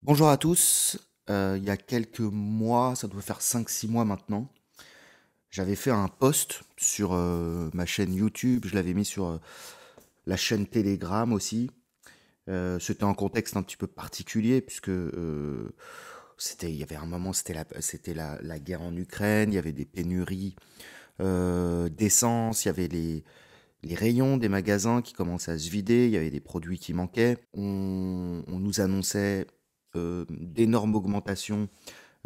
Bonjour à tous. Il y a quelques mois, ça doit faire 5-6 mois maintenant, j'avais fait un post sur ma chaîne YouTube, je l'avais mis sur la chaîne Telegram aussi. C'était un contexte un petit peu particulier puisque il y avait un moment, c'était la guerre en Ukraine, il y avait des pénuries d'essence, il y avait les rayons des magasins qui commençaient à se vider, il y avait des produits qui manquaient. On nous annonçait d'énormes augmentations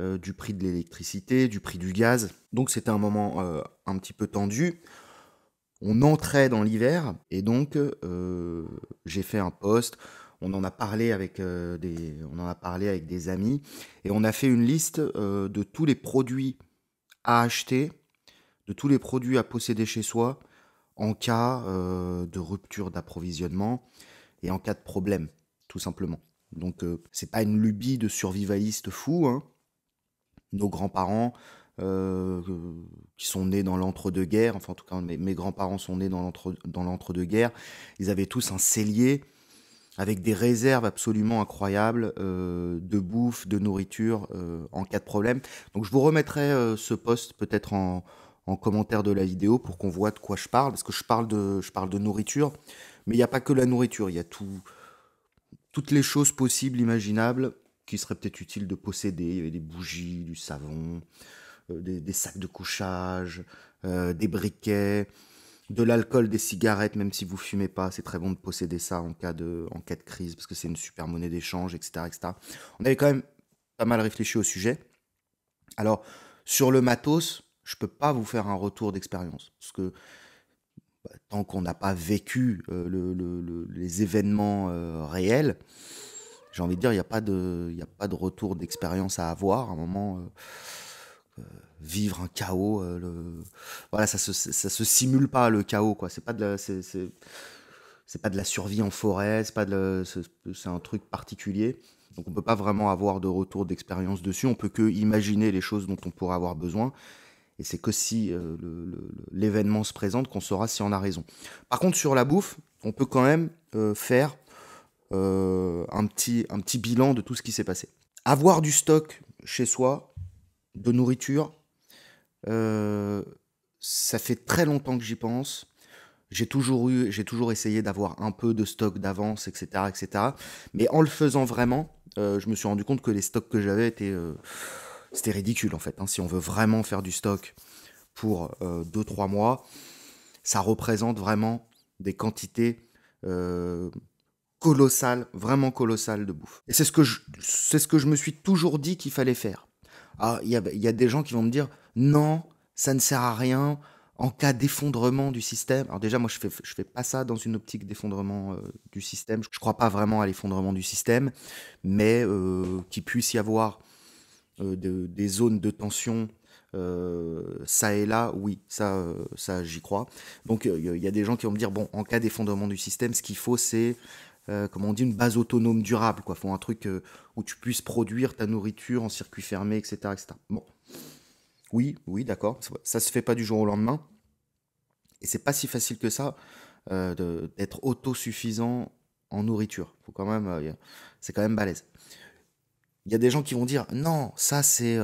du prix de l'électricité, du prix du gaz. Donc c'était un moment un petit peu tendu. On entrait dans l'hiver et donc j'ai fait un post. On en a parlé avec des amis et on a fait une liste de tous les produits à acheter, de tous les produits à posséder chez soi en cas de rupture d'approvisionnement et en cas de problème, tout simplement. Donc c'est pas une lubie de survivaliste fou, hein. Nos grands-parents, euh, qui sont nés dans l'entre-deux-guerres, enfin en tout cas mes grands-parents sont nés dans l'entre-deux-guerres, ils avaient tous un cellier avec des réserves absolument incroyables de bouffe, de nourriture en cas de problème. Donc je vous remettrai ce post peut-être en commentaire de la vidéo pour qu'on voit de quoi je parle, parce que je parle de nourriture, mais il n'y a pas que la nourriture, il y a toutes les choses possibles, imaginables, qui seraient peut-être utiles de posséder. Il y avait des bougies, du savon, des sacs de couchage, des briquets, de l'alcool, des cigarettes, même si vous fumez pas, c'est très bon de posséder ça en cas de crise, parce que c'est une super monnaie d'échange, etc., etc. On avait quand même pas mal réfléchi au sujet. Alors, sur le matos, je peux pas vous faire un retour d'expérience, parce que tant qu'on n'a pas vécu les événements réels, j'ai envie de dire, il y a pas de retour d'expérience à avoir. À un moment, vivre un chaos, voilà, ça se simule pas le chaos, quoi. C'est pas de la survie en forêt, c'est un truc particulier. Donc on peut pas vraiment avoir de retour d'expérience dessus. On peut que imaginer les choses dont on pourrait avoir besoin. Et c'est que si l'événement se présente qu'on saura si on a raison. Par contre, sur la bouffe, on peut quand même faire un petit bilan de tout ce qui s'est passé. Avoir du stock chez soi, de nourriture, euh, ça fait très longtemps que j'y pense. J'ai toujours essayé d'avoir un peu de stock d'avance, etc., etc. Mais en le faisant vraiment, je me suis rendu compte que les stocks que j'avais c'était ridicule en fait, hein. Si on veut vraiment faire du stock pour 2-3 mois, ça représente vraiment des quantités euh, colossales, vraiment colossales de bouffe. Et c'est ce que je me suis toujours dit qu'il fallait faire. Ah, il y a des gens qui vont me dire non, ça ne sert à rien en cas d'effondrement du système. Alors déjà, moi, je fais pas ça dans une optique d'effondrement du système. Je crois pas vraiment à l'effondrement du système, mais qu'il puisse y avoir des zones de tension ça et là, oui, ça j'y crois. Donc il y a des gens qui vont me dire, bon, en cas d'effondrement du système, ce qu'il faut, c'est, comment on dit, une base autonome durable, quoi. Faut un truc où tu puisses produire ta nourriture en circuit fermé, etc., etc. Bon, oui, oui, d'accord, ça se fait pas du jour au lendemain, et c'est pas si facile que ça d'être autosuffisant en nourriture. C'est quand même balèze. Il y a des gens qui vont dire non, ça c'est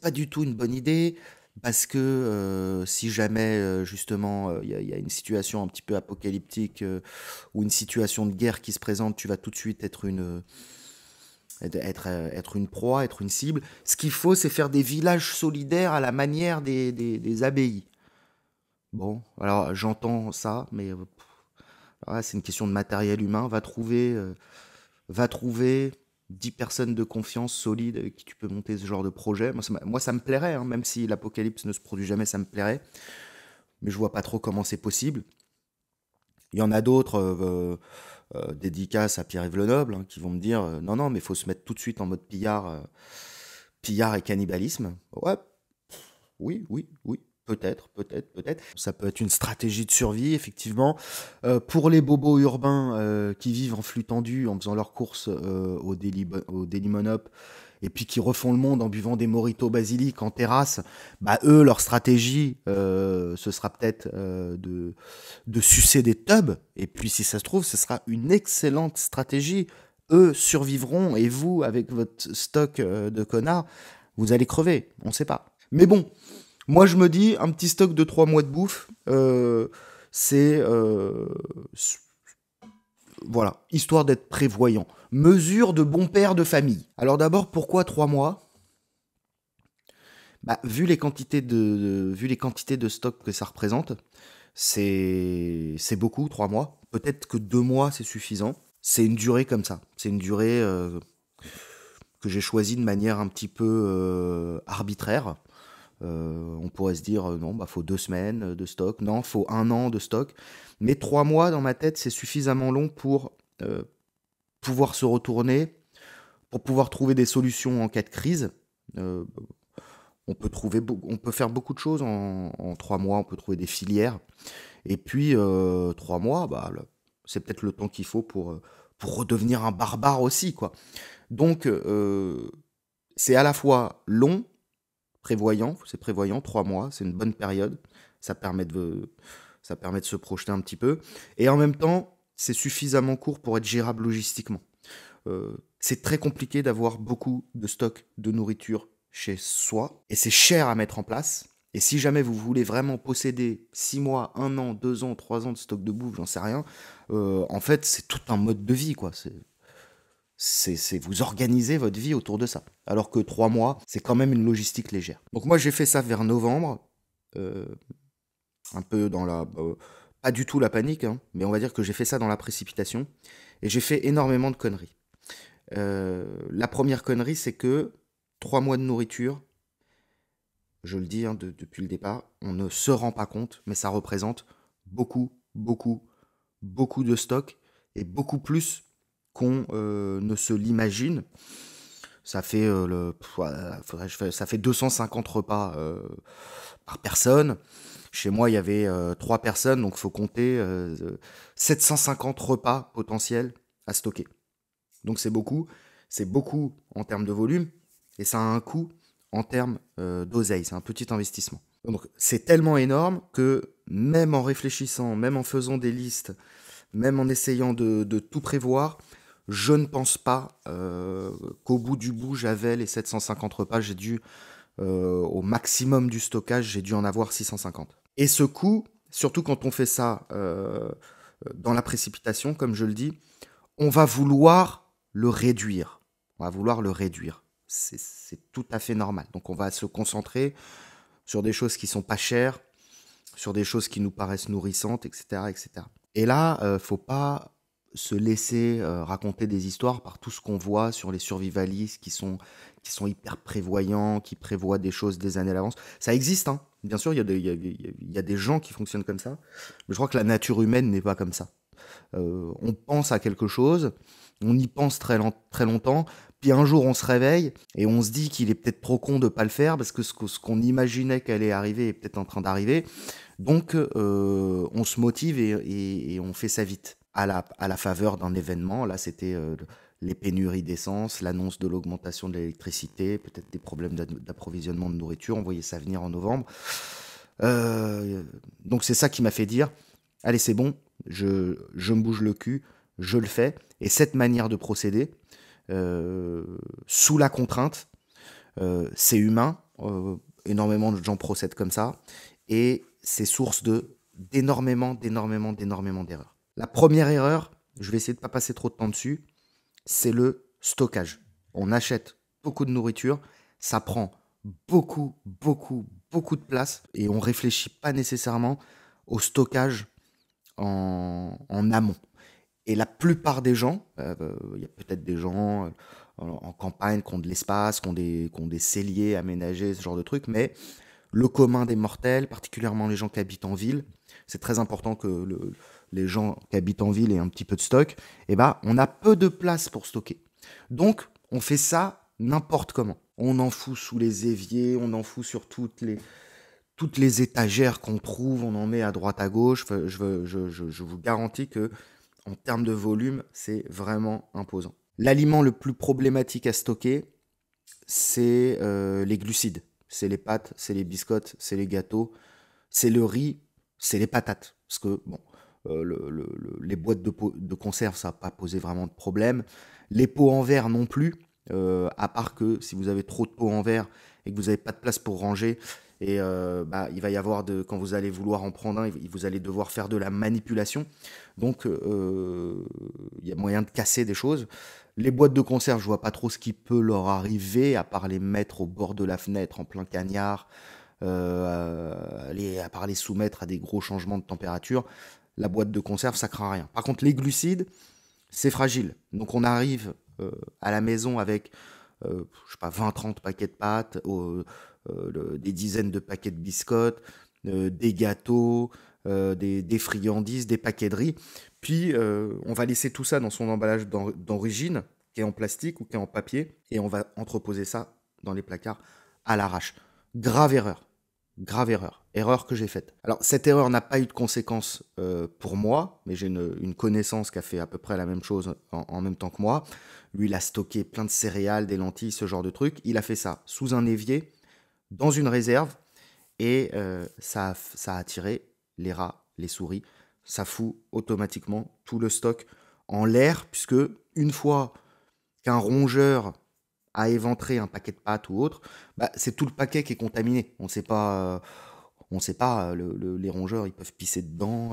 pas du tout une bonne idée parce que si jamais justement il y a une situation un petit peu apocalyptique ou une situation de guerre qui se présente, tu vas tout de suite être une proie, être une cible. Ce qu'il faut, c'est faire des villages solidaires à la manière des abbayes. Bon, alors j'entends ça, mais voilà, c'est une question de matériel humain. Va trouver 10 personnes de confiance solides avec qui tu peux monter ce genre de projet. Moi, ça me plairait, hein, même si l'apocalypse ne se produit jamais, ça me plairait. Mais je vois pas trop comment c'est possible. Il y en a d'autres, dédicaces à Pierre-Yves Lenoble, hein, qui vont me dire non, non, mais il faut se mettre tout de suite en mode pillard et cannibalisme. Ouais, oui, oui, oui. Peut-être, peut-être, peut-être. Ça peut être une stratégie de survie, effectivement. Pour les bobos urbains qui vivent en flux tendu, en faisant leurs courses au Dailymonop, et puis qui refont le monde en buvant des mojitos basilic en terrasse, bah eux, leur stratégie, ce sera peut-être de sucer des tubs. Et puis, si ça se trouve, ce sera une excellente stratégie eux survivront et vous, avec votre stock de connards, vous allez crever. On sait pas. Mais bon, moi je me dis, un petit stock de 3 mois de bouffe, c'est... voilà, histoire d'être prévoyant. Mesure de bon père de famille. Alors d'abord, pourquoi 3 mois? Bah, vu les quantités de stock que ça représente, c'est beaucoup, 3 mois. Peut-être que 2 mois, c'est suffisant. C'est une durée comme ça. C'est une durée que j'ai choisie de manière un petit peu arbitraire. On pourrait se dire, non, bah, faut 2 semaines de stock. Non, faut 1 an de stock. Mais 3 mois, dans ma tête, c'est suffisamment long pour pouvoir se retourner, pour pouvoir trouver des solutions en cas de crise. Euh, on peut faire beaucoup de choses en 3 mois. On peut trouver des filières. Et puis, 3 mois, bah, c'est peut-être le temps qu'il faut pour redevenir un barbare aussi, quoi. Donc, c'est à la fois long, c'est prévoyant, 3 mois, c'est une bonne période. Ça permet ça permet de se projeter un petit peu. Et en même temps, c'est suffisamment court pour être gérable logistiquement. C'est très compliqué d'avoir beaucoup de stock de nourriture chez soi. Et c'est cher à mettre en place. Et si jamais vous voulez vraiment posséder 6 mois, 1 an, 2 ans, 3 ans de stock de bouffe, j'en sais rien, en fait, c'est tout un mode de vie, quoi. C'est vous organisez votre vie autour de ça. Alors que 3 mois, c'est quand même une logistique légère. Donc moi, j'ai fait ça vers novembre, euh, un peu dans pas du tout la panique, hein, mais on va dire que j'ai fait ça dans la précipitation. Et j'ai fait énormément de conneries. La première connerie, c'est que 3 mois de nourriture, je le dis hein, depuis le départ, on ne se rend pas compte, mais ça représente beaucoup, beaucoup, beaucoup de stock et beaucoup plus qu'on ne se l'imagine. Ça fait, ça fait 250 repas par personne. Chez moi, il y avait 3 personnes, donc il faut compter 750 repas potentiels à stocker. Donc c'est beaucoup en termes de volume, et ça a un coût en termes d'oseille, c'est un petit investissement. Donc c'est tellement énorme que même en réfléchissant, même en faisant des listes, même en essayant de tout prévoir, je ne pense pas qu'au bout du bout, j'avais les 750 repas. J'ai dû, au maximum du stockage, j'ai dû en avoir 650. Et ce coût, surtout quand on fait ça dans la précipitation, comme je le dis, on va vouloir le réduire. On va vouloir le réduire. C'est tout à fait normal. Donc on va se concentrer sur des choses qui sont pas chères, sur des choses qui nous paraissent nourrissantes, etc., etc. Et là, faut pas se laisser raconter des histoires par tout ce qu'on voit sur les survivalistes qui sont hyper prévoyants, qui prévoient des choses des années à l'avance. Ça existe, hein. Bien sûr, il y a des gens qui fonctionnent comme ça, mais je crois que la nature humaine n'est pas comme ça. On pense à quelque chose, on y pense très longtemps, puis un jour on se réveille et on se dit qu'il est peut-être trop con de pas le faire parce que ce qu'on imaginait qu'elle allait arriver est peut-être en train d'arriver. Donc on se motive et on fait ça vite. À la faveur d'un événement, là c'était les pénuries d'essence, l'annonce de l'augmentation de l'électricité, peut-être des problèmes d'approvisionnement de nourriture, on voyait ça venir en novembre. Donc c'est ça qui m'a fait dire, allez c'est bon, je me bouge le cul, je le fais. Et cette manière de procéder, sous la contrainte, c'est humain, énormément de gens procèdent comme ça, et c'est source d'énormément d'erreurs. La première erreur, je vais essayer de ne pas passer trop de temps dessus, c'est le stockage. On achète beaucoup de nourriture, ça prend beaucoup de place, et on réfléchit pas nécessairement au stockage en amont. Et la plupart des gens, il y a peut-être des gens en campagne qui ont de l'espace, qui ont des celliers aménagés, ce genre de trucs, mais le commun des mortels, particulièrement les gens qui habitent en ville, c'est très important que les gens qui habitent en ville aient un petit peu de stock, et ben, on a peu de place pour stocker. Donc, on fait ça n'importe comment. On en fout sous les éviers, on en fout sur toutes les étagères qu'on trouve, on en met à droite à gauche. Enfin, je vous garantis que en termes de volume, c'est vraiment imposant. L'aliment le plus problématique à stocker, c'est les glucides. C'est les pâtes, c'est les biscottes, c'est les gâteaux, c'est le riz, c'est les patates. Parce que, bon, les boîtes de conserve, ça n'a pas posé vraiment de problème. Les pots en verre non plus, à part que si vous avez trop de pots en verre et que vous n'avez pas de place pour ranger, et il va y avoir quand vous allez vouloir en prendre un, vous allez devoir faire de la manipulation. Donc il y a moyen de casser des choses. Les boîtes de conserve, je vois pas trop ce qui peut leur arriver, à part les mettre au bord de la fenêtre en plein cagnard, à part les soumettre à des gros changements de température. La boîte de conserve, ça craint rien. Par contre, les glucides, c'est fragile. Donc on arrive à la maison avec, je sais pas, 20-30 paquets de pâtes, des dizaines de paquets de biscottes, des gâteaux, des friandises, des paquets de riz. Puis on va laisser tout ça dans son emballage d'origine, qui est en plastique ou qui est en papier, et on va entreposer ça dans les placards à l'arrache. Grave erreur. Grave erreur. Erreur que j'ai faite. Alors, cette erreur n'a pas eu de conséquences pour moi, mais j'ai une connaissance qui a fait à peu près la même chose en même temps que moi. Lui, il a stocké plein de céréales, des lentilles, ce genre de trucs. Il a fait ça sous un évier, dans une réserve, et ça a attiré les rats, les souris. Ça fout automatiquement tout le stock en l'air, puisque une fois qu'un rongeur a éventré un paquet de pâtes ou autre, c'est tout le paquet qui est contaminé. On sait pas, les rongeurs, ils peuvent pisser dedans,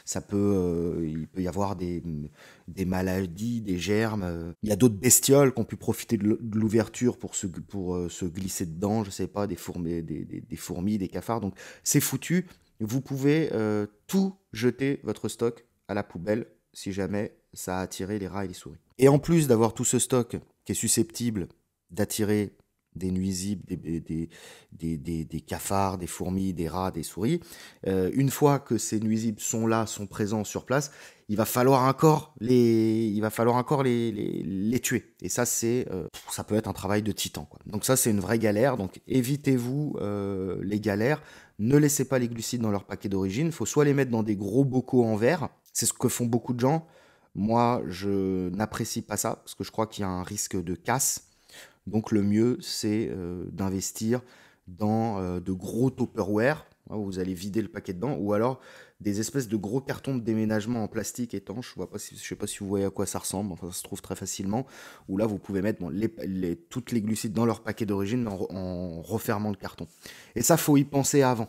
il peut y avoir des maladies, des germes. Il y a d'autres bestioles qui ont pu profiter de l'ouverture pour se glisser dedans, je sais pas, des fourmis, des cafards. Donc c'est foutu. Vous pouvez tout jeter votre stock à la poubelle si jamais ça a attiré les rats et les souris. Et en plus d'avoir tout ce stock qui est susceptible d'attirer des nuisibles, des cafards, des fourmis, des rats, des souris, une fois que ces nuisibles sont là, sont présents sur place, il va falloir encore les tuer. Et ça, ça peut être un travail de titan, quoi. Donc ça, c'est une vraie galère. Donc évitez-vous les galères. Ne laissez pas les glucides dans leur paquet d'origine. Il faut soit les mettre dans des gros bocaux en verre. C'est ce que font beaucoup de gens. Moi, je n'apprécie pas ça parce que je crois qu'il y a un risque de casse. Donc le mieux, c'est d'investir dans de gros Tupperware, hein, où vous allez vider le paquet dedans, ou alors des espèces de gros cartons de déménagement en plastique étanche. Je ne sais pas si vous voyez à quoi ça ressemble, enfin, ça se trouve très facilement, où là, vous pouvez mettre toutes les glucides dans leur paquet d'origine en refermant le carton. Et ça, faut y penser avant.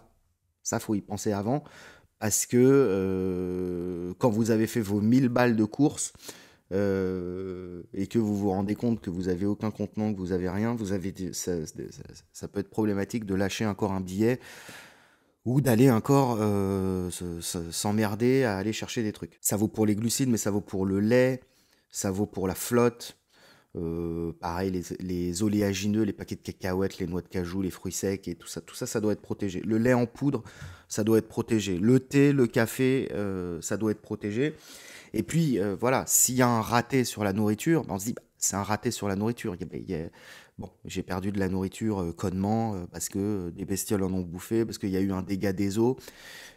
Parce que quand vous avez fait vos 1000 balles de course, et que vous vous rendez compte que vous avez aucun contenant, que vous avez rien, ça peut être problématique de lâcher encore un billet ou d'aller encore s'emmerder à aller chercher des trucs. Ça vaut pour les glucides, mais ça vaut pour le lait, ça vaut pour la flotte. Pareil, les oléagineux, les paquets de cacahuètes, les noix de cajou, les fruits secs et tout ça, ça doit être protégé. Le lait en poudre, ça doit être protégé. Le thé, le café, ça doit être protégé. Et puis, voilà, s'il y a un raté sur la nourriture, on se dit, c'est un raté sur la nourriture. Bon, j'ai perdu de la nourriture connement parce que des bestioles en ont bouffé, parce qu'il y a eu un dégât des eaux.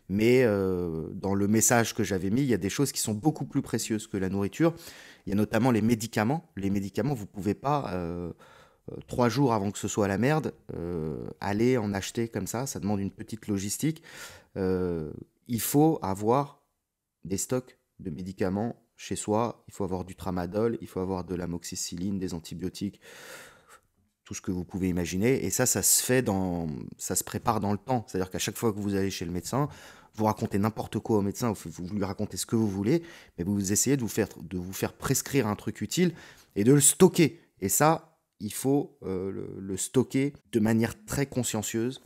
Mais dans le message que j'avais mis, il y a des choses qui sont beaucoup plus précieuses que la nourriture. Il y a notamment les médicaments. Les médicaments, vous ne pouvez pas, 3 jours avant que ce soit la merde, aller en acheter comme ça. Ça demande une petite logistique. Il faut avoir des stocks de médicaments chez soi, il faut avoir du tramadol, il faut avoir de l'amoxicilline, des antibiotiques, tout ce que vous pouvez imaginer. Et ça se prépare dans le temps. C'est-à-dire qu'à chaque fois que vous allez chez le médecin, vous racontez n'importe quoi au médecin, vous lui racontez ce que vous voulez, mais vous essayez de vous faire prescrire un truc utile et de le stocker. Et ça, il faut le stocker de manière très consciencieuse.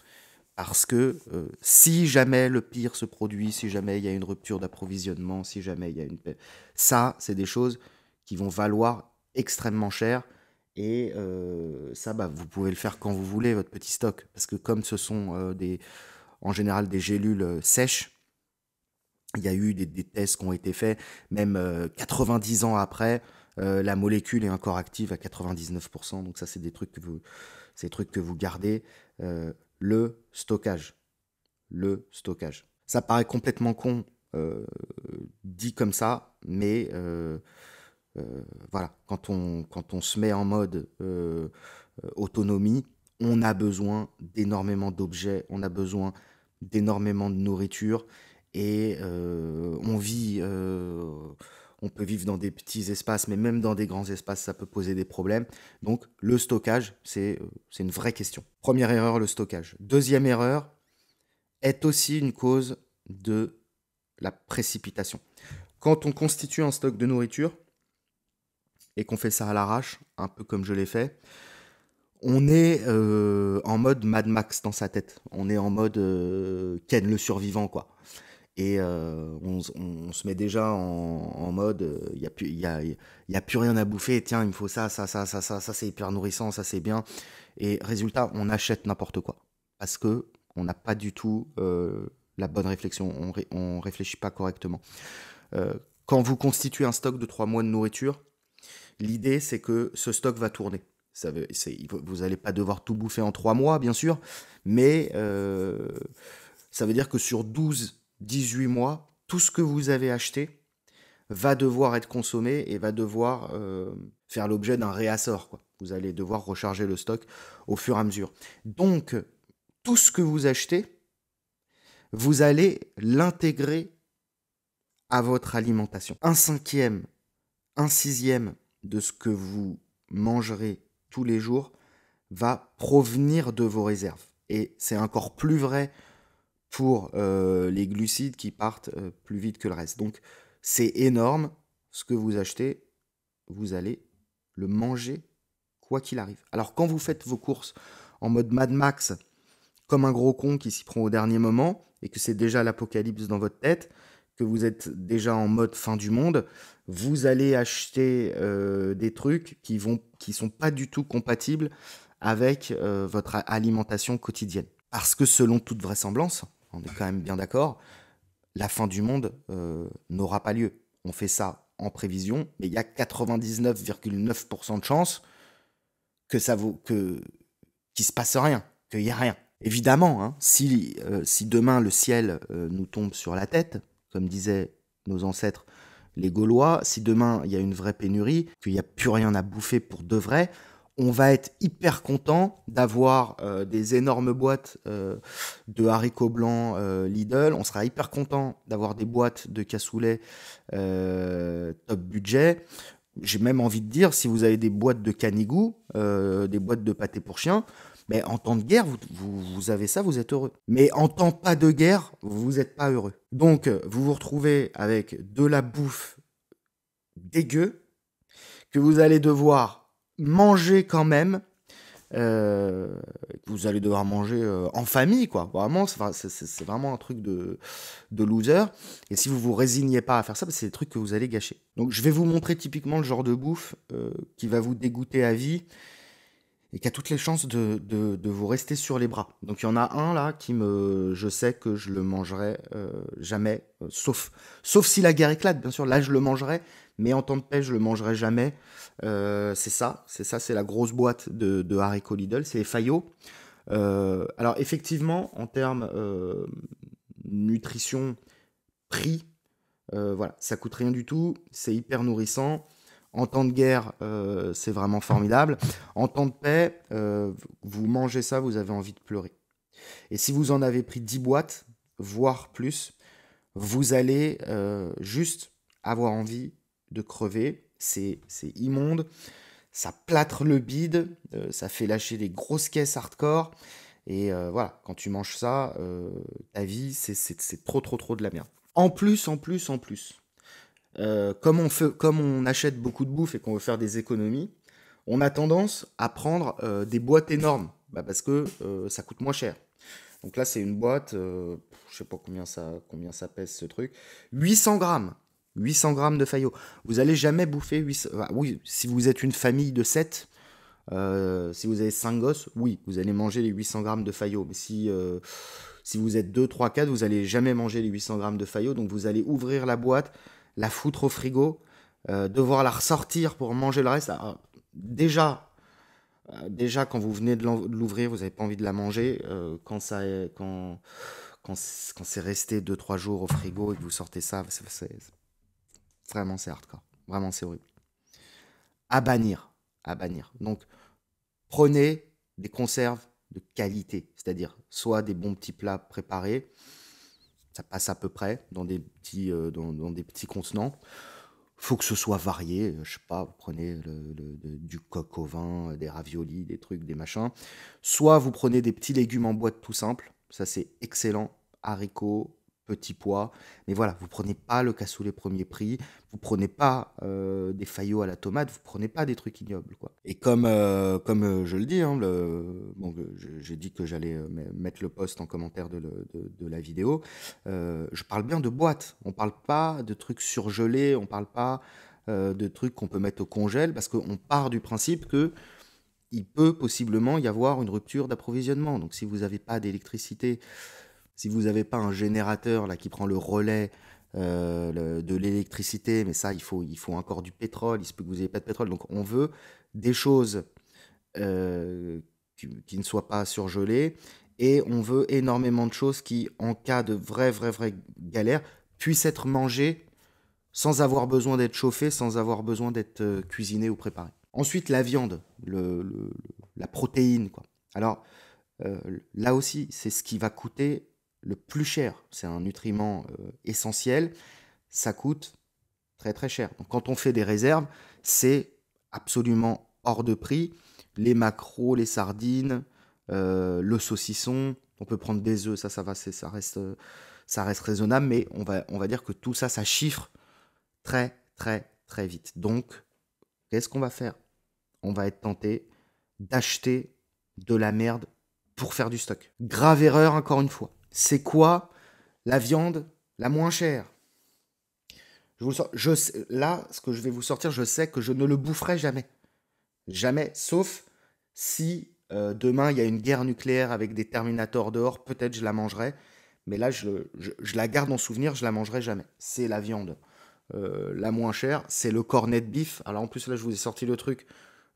Parce que si jamais le pire se produit, si jamais il y a une rupture d'approvisionnement, si jamais il y a ça, c'est des choses qui vont valoir extrêmement cher. Et ça, vous pouvez le faire quand vous voulez, votre petit stock. Parce que comme ce sont en général des gélules sèches, il y a eu des tests qui ont été faits, même 90 ans après, la molécule est encore active à 99%. Donc ça, c'est des trucs que vous gardez. Le stockage. Ça paraît complètement con dit comme ça, mais voilà, quand on se met en mode autonomie, on a besoin d'énormément d'objets, on a besoin d'énormément de nourriture, et on peut vivre dans des petits espaces, mais même dans des grands espaces, ça peut poser des problèmes. Donc, le stockage, c'est une vraie question. Première erreur, le stockage. Deuxième erreur, est aussi une cause de la précipitation. Quand on constitue un stock de nourriture et qu'on fait ça à l'arrache, un peu comme je l'ai fait, on est en mode Mad Max dans sa tête. On est en mode Ken le survivant, quoi. Et on se met déjà en mode, il n'y a, y a plus rien à bouffer, tiens, il me faut ça, c'est hyper nourrissant, ça c'est bien. Et résultat, on achète n'importe quoi. Parce que on n'a pas du tout la bonne réflexion, on réfléchit pas correctement. Quand vous constituez un stock de 3 mois de nourriture, l'idée c'est que ce stock va tourner. Vous n'allez pas devoir tout bouffer en 3 mois, bien sûr, mais ça veut dire que sur 12-18 mois, tout ce que vous avez acheté va devoir être consommé et va devoir faire l'objet d'un réassort, quoi. Vous allez devoir recharger le stock au fur et à mesure. Donc, tout ce que vous achetez, vous allez l'intégrer à votre alimentation. 1/5, 1/6 de ce que vous mangerez tous les jours va provenir de vos réserves. Et c'est encore plus vrai pour les glucides qui partent plus vite que le reste. Donc c'est énorme, ce que vous achetez, vous allez le manger quoi qu'il arrive. Alors quand vous faites vos courses en mode Mad Max, comme un gros con qui s'y prend au dernier moment, et que c'est déjà l'apocalypse dans votre tête, que vous êtes déjà en mode fin du monde, vous allez acheter des trucs qui sont pas du tout compatibles avec votre alimentation quotidienne. Parce que selon toute vraisemblance, on est quand même bien d'accord, la fin du monde n'aura pas lieu. On fait ça en prévision, mais il y a 99,9% de chances que qu'il se passe rien, qu'il y a rien. Évidemment, hein, si demain le ciel nous tombe sur la tête, comme disaient nos ancêtres les Gaulois, si demain il y a une vraie pénurie, qu'il n'y a plus rien à bouffer pour de vrai, on va être hyper content d'avoir des énormes boîtes de haricots blancs Lidl. On sera hyper content d'avoir des boîtes de cassoulet top budget. J'ai même envie de dire, si vous avez des boîtes de canigou, des boîtes de pâté pour chien, mais en temps de guerre, vous avez ça, vous êtes heureux. Mais en temps pas de guerre, vous n'êtes pas heureux. Donc, vous vous retrouvez avec de la bouffe dégueu que vous allez devoir manger quand même. Vous allez devoir manger en famille, quoi. Vraiment, c'est vraiment un truc de loser. Et si vous vous résignez pas à faire ça, c'est des trucs que vous allez gâcher. Donc, je vais vous montrer typiquement le genre de bouffe qui va vous dégoûter à vie et qui a toutes les chances de vous rester sur les bras. Donc il y en a un là je sais que je le mangerai jamais, sauf si la guerre éclate, bien sûr. Là je le mangerai, mais en temps de paix je le mangerai jamais. C'est la grosse boîte de haricots Lidl, c'est les Fayot. Alors effectivement, en termes nutrition, prix, voilà, ça coûte rien du tout, c'est hyper nourrissant. En temps de guerre, c'est vraiment formidable. En temps de paix, vous mangez ça, vous avez envie de pleurer. Et si vous en avez pris 10 boîtes, voire plus, vous allez juste avoir envie de crever. C'est immonde, ça plâtre le bide, ça fait lâcher des grosses caisses hardcore. Et voilà, quand tu manges ça, ta vie, c'est trop de la merde. En plus, comme on achète beaucoup de bouffe et qu'on veut faire des économies, on a tendance à prendre des boîtes énormes, parce que ça coûte moins cher. Donc là, c'est une boîte, je sais pas combien ça pèse ce truc, 800 grammes. 800 grammes de Fayot. Vous allez jamais bouffer 800... oui, si vous êtes une famille de 7, si vous avez 5 gosses, oui, vous allez manger les 800 grammes de Fayot. Mais si vous êtes 2, 3, 4, vous allez jamais manger les 800 grammes de Fayot. Donc vous allez ouvrir la boîte, la foutre au frigo, devoir la ressortir pour manger le reste. Alors, déjà, quand vous venez de l'ouvrir, vous n'avez pas envie de la manger. Quand c'est resté 2-3 jours au frigo et que vous sortez ça, vraiment c'est hardcore. Vraiment c'est horrible. À bannir. Donc, prenez des conserves de qualité, c'est-à-dire soit des bons petits plats préparés. ça passe à peu près dans des dans des petits contenants. Faut que ce soit varié, je sais pas, vous prenez du coq au vin, des raviolis, des trucs, des machins. Soit vous prenez des petits légumes en boîte tout simple, ça c'est excellent, haricots, petits pois. Mais voilà, vous prenez pas le cassoulet premier prix, vous prenez pas des faillots à la tomate, vous prenez pas des trucs ignobles, quoi. Et comme je le dis, hein, bon, j'ai dit que j'allais mettre le post en commentaire de la vidéo. Je parle bien de boîtes. On parle pas de trucs surgelés, on parle pas de trucs qu'on peut mettre au congèle, parce qu'on part du principe que il peut possiblement y avoir une rupture d'approvisionnement. Donc si vous n'avez pas d'électricité, si vous n'avez pas un générateur là qui prend le relais de l'électricité, mais ça, il faut encore du pétrole, il se peut que vous n'ayez pas de pétrole. Donc on veut des choses qui ne soient pas surgelées, et on veut énormément de choses qui, en cas de vraie galère, puissent être mangées sans avoir besoin d'être chauffées, sans avoir besoin d'être cuisinées ou préparées. Ensuite, la viande, la protéine, quoi. Alors, là aussi, c'est ce qui va coûter le plus cher. C'est un nutriment essentiel. Ça coûte très cher. Donc, quand on fait des réserves, c'est absolument hors de prix. Les maquereaux, les sardines, le saucisson, on peut prendre des œufs, ça reste raisonnable, mais on va dire que tout ça, ça chiffre très vite. Donc, qu'est-ce qu'on va faire? On va être tenté d'acheter de la merde pour faire du stock. Grave erreur, encore une fois. C'est quoi la viande la moins chère? Là, ce que je vais vous sortir, je sais que je ne le boufferai jamais. Jamais, sauf si demain il y a une guerre nucléaire avec des Terminators dehors, peut-être je la mangerai. Mais là, je la garde en souvenir, je la mangerai jamais. C'est la viande la moins chère, c'est le cornet de beef. Alors en plus, là, je vous ai sorti le truc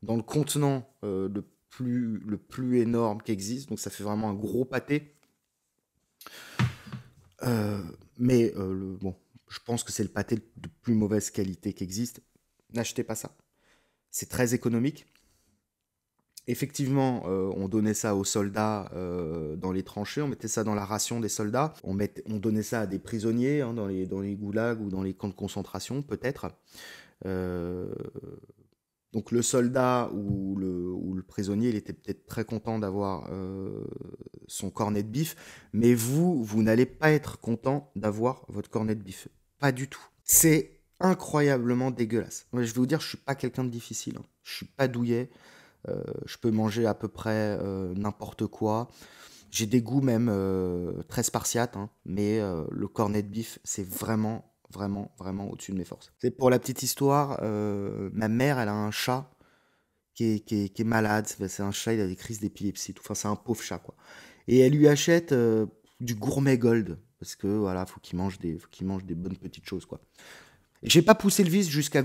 dans le contenant le plus énorme qui existe. Donc ça fait vraiment un gros pâté. Bon, je pense que c'est le pâté de plus mauvaise qualité qui existe. N'achetez pas ça. C'est très économique. Effectivement, on donnait ça aux soldats dans les tranchées, on mettait ça dans la ration des soldats, on donnait ça à des prisonniers hein, dans les goulags ou dans les camps de concentration, peut-être. Donc le soldat ou le prisonnier, il était peut-être très content d'avoir son cornet de bif, mais vous n'allez pas être content d'avoir votre cornet de bif. Pas du tout. C'est incroyablement dégueulasse. Je vais vous dire, je suis pas quelqu'un de difficile. Hein. Je suis pas douillet. Je peux manger à peu près n'importe quoi. J'ai des goûts même très spartiates, hein, mais le cornet de bif, c'est vraiment au-dessus de mes forces. C'est pour la petite histoire, ma mère, elle a un chat qui est malade. C'est un chat, il a des crises d'épilepsie. Enfin, c'est un pauvre chat, quoi. Et elle lui achète du gourmet gold, parce que voilà, faut qu'il mange des bonnes petites choses, quoi. J'ai pas poussé le vice jusqu'à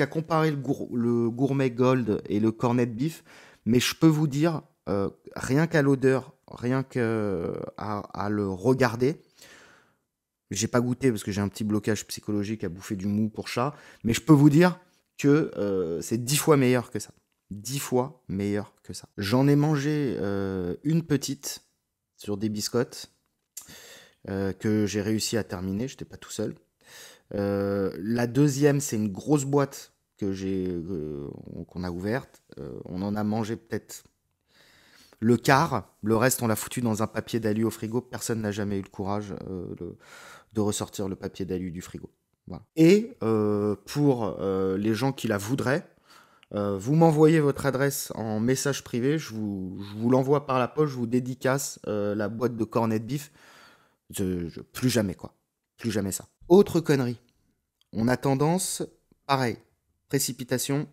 comparer le gourmet gold et le cornet de beef, mais je peux vous dire, rien qu'à l'odeur, rien qu'à le regarder, j'ai pas goûté parce que j'ai un petit blocage psychologique à bouffer du mou pour chat, mais je peux vous dire que c'est 10 fois meilleur que ça. 10 fois meilleur que ça. J'en ai mangé une petite sur des biscottes que j'ai réussi à terminer, j'étais pas tout seul. La deuxième, c'est une grosse boîte qu'on a ouverte. On en a mangé peut-être le quart. Le reste, on l'a foutu dans un papier d'alu au frigo. Personne n'a jamais eu le courage de ressortir le papier d'alu du frigo. Voilà. Et pour les gens qui la voudraient, vous m'envoyez votre adresse en message privé. Je vous l'envoie par la poche. Je vous dédicace la boîte de cornet de beef. Plus jamais, quoi. Plus jamais ça. Autre connerie. On a tendance, pareil, précipitation,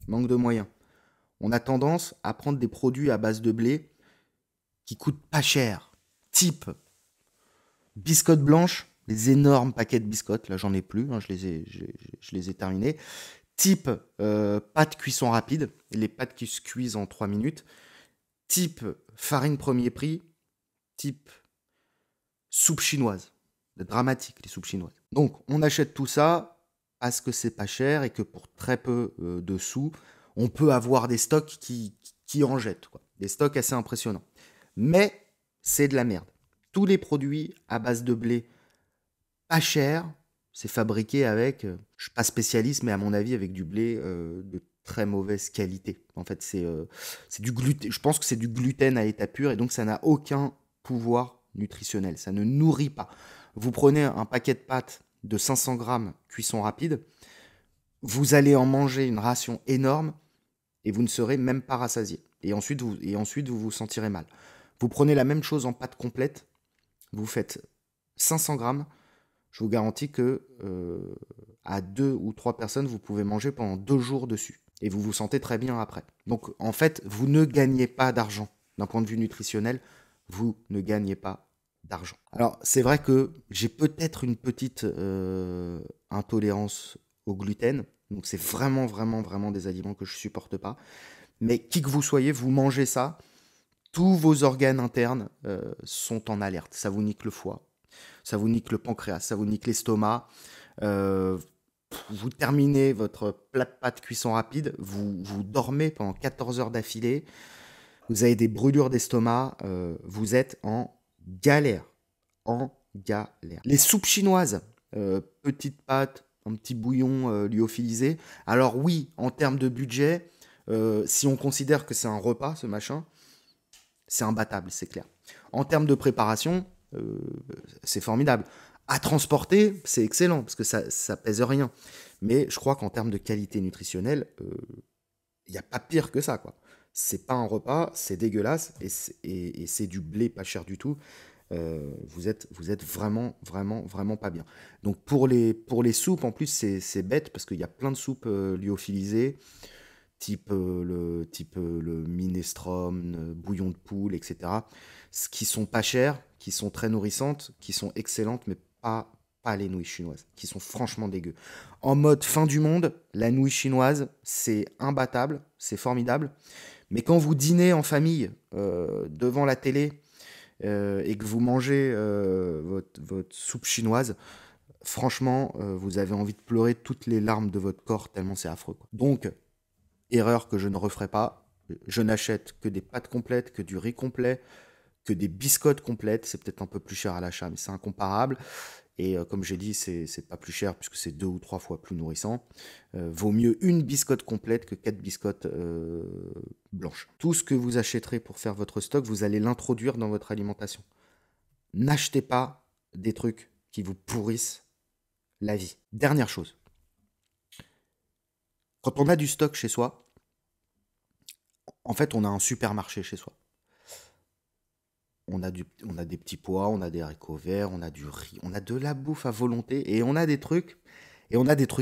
manque de moyens. On a tendance à prendre des produits à base de blé qui coûtent pas cher. Type biscottes blanches, les énormes paquets de biscottes, là j'en ai plus, hein, je les ai terminés. Type pâtes cuisson rapide, les pâtes qui se cuisent en 3 minutes. Type farine premier prix. Type soupe chinoise. Dramatique, les soupes chinoises. Donc, on achète tout ça parce que c'est pas cher et que pour très peu de sous, on peut avoir des stocks qui en jettent, quoi. Des stocks assez impressionnants. Mais c'est de la merde. tous les produits à base de blé pas cher, c'est fabriqué avec, je suis pas spécialiste, mais à mon avis avec du blé de très mauvaise qualité. En fait, c'est du gluten. Je pense que c'est du gluten à état pur et donc ça n'a aucun pouvoir nutritionnel. Ça ne nourrit pas. Vous prenez un paquet de pâtes de 500 grammes cuisson rapide, vous allez en manger une ration énorme et vous ne serez même pas rassasié. Et ensuite, vous vous sentirez mal. Vous prenez la même chose en pâte complète, vous faites 500 grammes, je vous garantis que à 2 ou 3 personnes, vous pouvez manger pendant 2 jours dessus. Et vous vous sentez très bien après. Donc en fait, vous ne gagnez pas d'argent. D'un point de vue nutritionnel, vous ne gagnez pas d'argent. Alors c'est vrai que j'ai peut-être une petite intolérance au gluten. Donc c'est vraiment, vraiment, vraiment des aliments que je ne supporte pas. Mais qui que vous soyez, vous mangez ça, tous vos organes internes sont en alerte. Ça vous nique le foie, ça vous nique le pancréas, ça vous nique l'estomac. Euh, Vous terminez votre plat de pâtes cuisson rapide, vous dormez pendant 14 heures d'affilée, vous avez des brûlures d'estomac, vous êtes en galère. En galère. Les soupes chinoises, petites pâtes, un petit bouillon lyophilisé. Alors oui, en termes de budget, si on considère que c'est un repas, ce machin, c'est imbattable, c'est clair. En termes de préparation, c'est formidable. À transporter, c'est excellent, parce que ça pèse rien. Mais je crois qu'en termes de qualité nutritionnelle, il n'y a pas pire que ça, quoi. C'est pas un repas, c'est dégueulasse, et c'est du blé pas cher du tout. Vous êtes vraiment, vraiment, vraiment pas bien. Donc pour les soupes, en plus, c'est bête, parce qu'il y a plein de soupes lyophilisées, type le minestrone, bouillon de poule, etc. Qui sont pas chères, qui sont très nourrissantes, qui sont excellentes, mais pas les nouilles chinoises, qui sont franchement dégueu. En mode fin du monde, la nouille chinoise, c'est imbattable, c'est formidable. Mais quand vous dînez en famille, devant la télé, et que vous mangez votre soupe chinoise, franchement, vous avez envie de pleurer toutes les larmes de votre corps, tellement c'est affreux, quoi. Donc, erreur que je ne referai pas. Je n'achète que des pâtes complètes, que du riz complet, que des biscottes complètes. C'est peut-être un peu plus cher à l'achat, mais c'est incomparable. Et comme j'ai dit, c'est pas plus cher puisque c'est 2 ou 3 fois plus nourrissant. Vaut mieux une biscotte complète que 4 biscottes blanches. Tout ce que vous achèterez pour faire votre stock, vous allez l'introduire dans votre alimentation. N'achetez pas des trucs qui vous pourrissent la vie. Dernière chose. Quand on a du stock chez soi, en fait, on a un supermarché chez soi. On a des petits pois, on a des haricots verts, on a du riz, on a de la bouffe à volonté et on a des trucs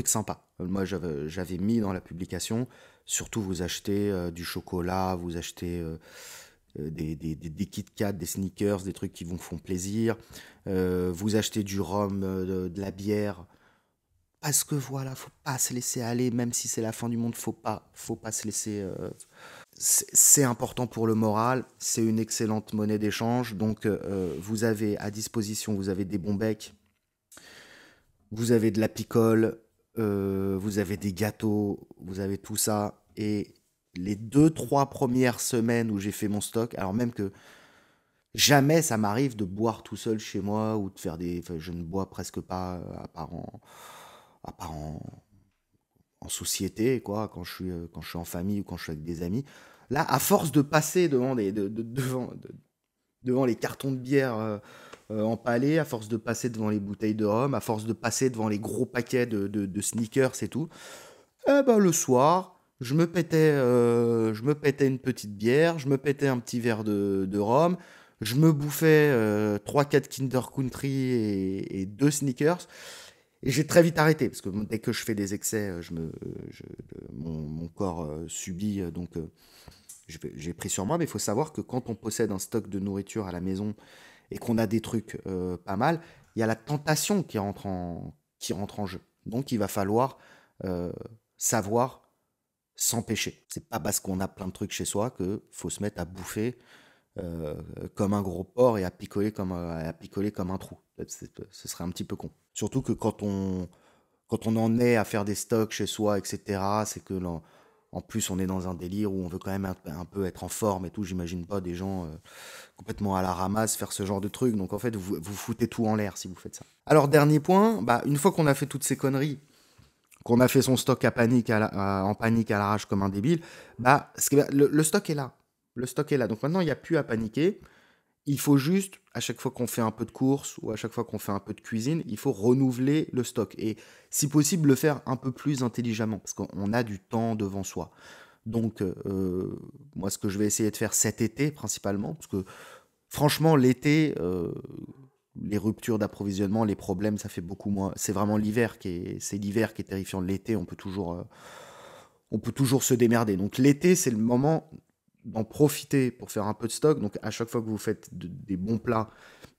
sympas. Moi, j'avais mis dans la publication, surtout vous achetez du chocolat, vous achetez des Kit Kat, des sneakers, des trucs qui vous font plaisir, vous achetez du rhum, de la bière. Parce que voilà, faut pas se laisser aller, même si c'est la fin du monde, faut pas se laisser. C'est important pour le moral, c'est une excellente monnaie d'échange. Donc, vous avez à disposition, vous avez des bons becs, vous avez de la picole, vous avez des gâteaux, vous avez tout ça. Et les 2, 3 premières semaines où j'ai fait mon stock, alors même que jamais ça m'arrive de boire tout seul chez moi ou de faire des. Enfin, je ne bois presque pas à part en société, quoi, quand je suis en famille ou quand je suis avec des amis. Là, à force de passer devant les cartons de bière empalés, à force de passer devant les bouteilles de rhum, à force de passer devant les gros paquets de sneakers et tout, eh ben, le soir, je me pétais une petite bière, je me pétais un petit verre de rhum, je me bouffais 3-4 Kinder Country et 2 sneakers. Et j'ai très vite arrêté, parce que dès que je fais des excès, mon corps subit, donc j'ai pris sur moi. Mais il faut savoir que quand on possède un stock de nourriture à la maison et qu'on a des trucs pas mal, il y a la tentation qui rentre en jeu. Donc il va falloir euh, savoir s'empêcher. C'est pas parce qu'on a plein de trucs chez soi qu'il faut se mettre à bouffer euh, comme un gros porc et à picoler comme un trou. Ce serait un petit peu con. Surtout que quand on en est à faire des stocks chez soi, etc., c'est que En plus, on est dans un délire où on veut quand même un peu être en forme et tout. J'imagine pas des gens complètement à la ramasse faire ce genre de truc. Donc en fait, vous foutez tout en l'air si vous faites ça. Alors, dernier point, bah, une fois qu'on a fait toutes ces conneries, qu'on a fait son stock en panique à l'arrache comme un débile, bah, le stock est là. Le stock est là. Donc maintenant, il n'y a plus à paniquer. Il faut juste, à chaque fois qu'on fait un peu de course ou à chaque fois qu'on fait un peu de cuisine, il faut renouveler le stock. Et si possible, le faire un peu plus intelligemment, parce qu'on a du temps devant soi. Donc, moi, ce que je vais essayer de faire cet été, principalement, parce que franchement, l'été, les ruptures d'approvisionnement, les problèmes, ça fait beaucoup moins. C'est vraiment c'est l'hiver qui est terrifiant. L'été, on peut toujours se démerder. Donc l'été, c'est le moment d'en profiter pour faire un peu de stock. Donc à chaque fois que vous faites des bons plats,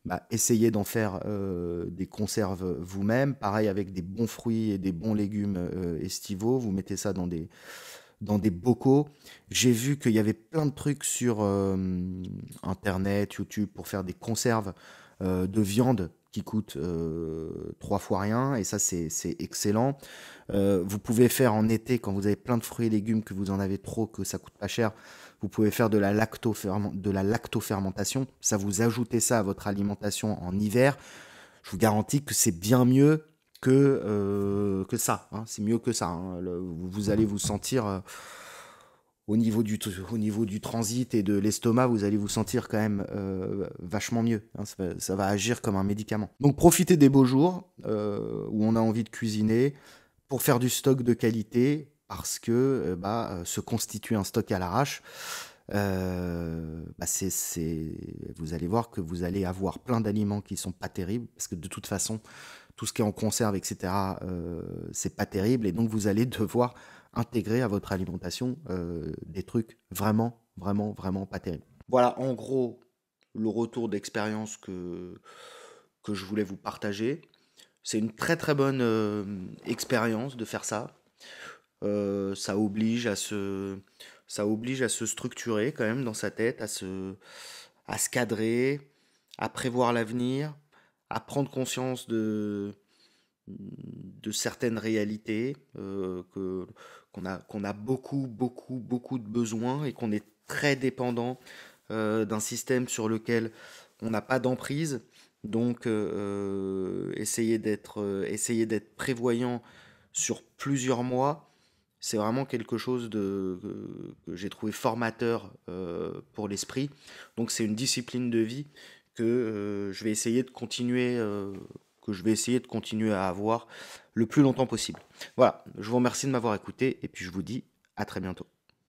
bah, essayez d'en faire des conserves vous-même. Pareil avec des bons fruits et des bons légumes estivaux. Vous mettez ça dans des bocaux. J'ai vu qu'il y avait plein de trucs sur Internet, YouTube, pour faire des conserves de viande qui coûtent 3 fois rien. Et ça, c'est excellent. Vous pouvez faire en été, quand vous avez plein de fruits et légumes, que vous en avez trop, que ça coûte pas cher, vous pouvez faire de la lactofermentation. Ça, vous ajoutez ça à votre alimentation en hiver. Je vous garantis que c'est bien mieux que ça, hein. C'est mieux que ça, hein. Vous allez vous sentir, au niveau du transit et de l'estomac, vous allez vous sentir quand même vachement mieux, hein. Ça va agir comme un médicament. Donc profitez des beaux jours où on a envie de cuisiner pour faire du stock de qualité, parce que se constituer un stock à l'arrache, vous allez voir que vous allez avoir plein d'aliments qui sont pas terribles, parce que de toute façon, tout ce qui est en conserve, etc., c'est pas terrible, et donc vous allez devoir intégrer à votre alimentation des trucs vraiment, vraiment, vraiment pas terribles. Voilà, en gros, le retour d'expérience que je voulais vous partager. C'est une très très bonne expérience de faire ça. Ça oblige ça oblige à se structurer quand même dans sa tête, à se cadrer, à prévoir l'avenir, à prendre conscience de certaines réalités, qu'on a beaucoup, beaucoup, beaucoup de besoins et qu'on est très dépendant d'un système sur lequel on n'a pas d'emprise. Donc, essayer d'être prévoyant sur plusieurs mois, c'est vraiment quelque chose que j'ai trouvé formateur pour l'esprit. Donc, c'est une discipline de vie je vais essayer de continuer, que je vais essayer de continuer à avoir le plus longtemps possible. Voilà, je vous remercie de m'avoir écouté et puis je vous dis à très bientôt.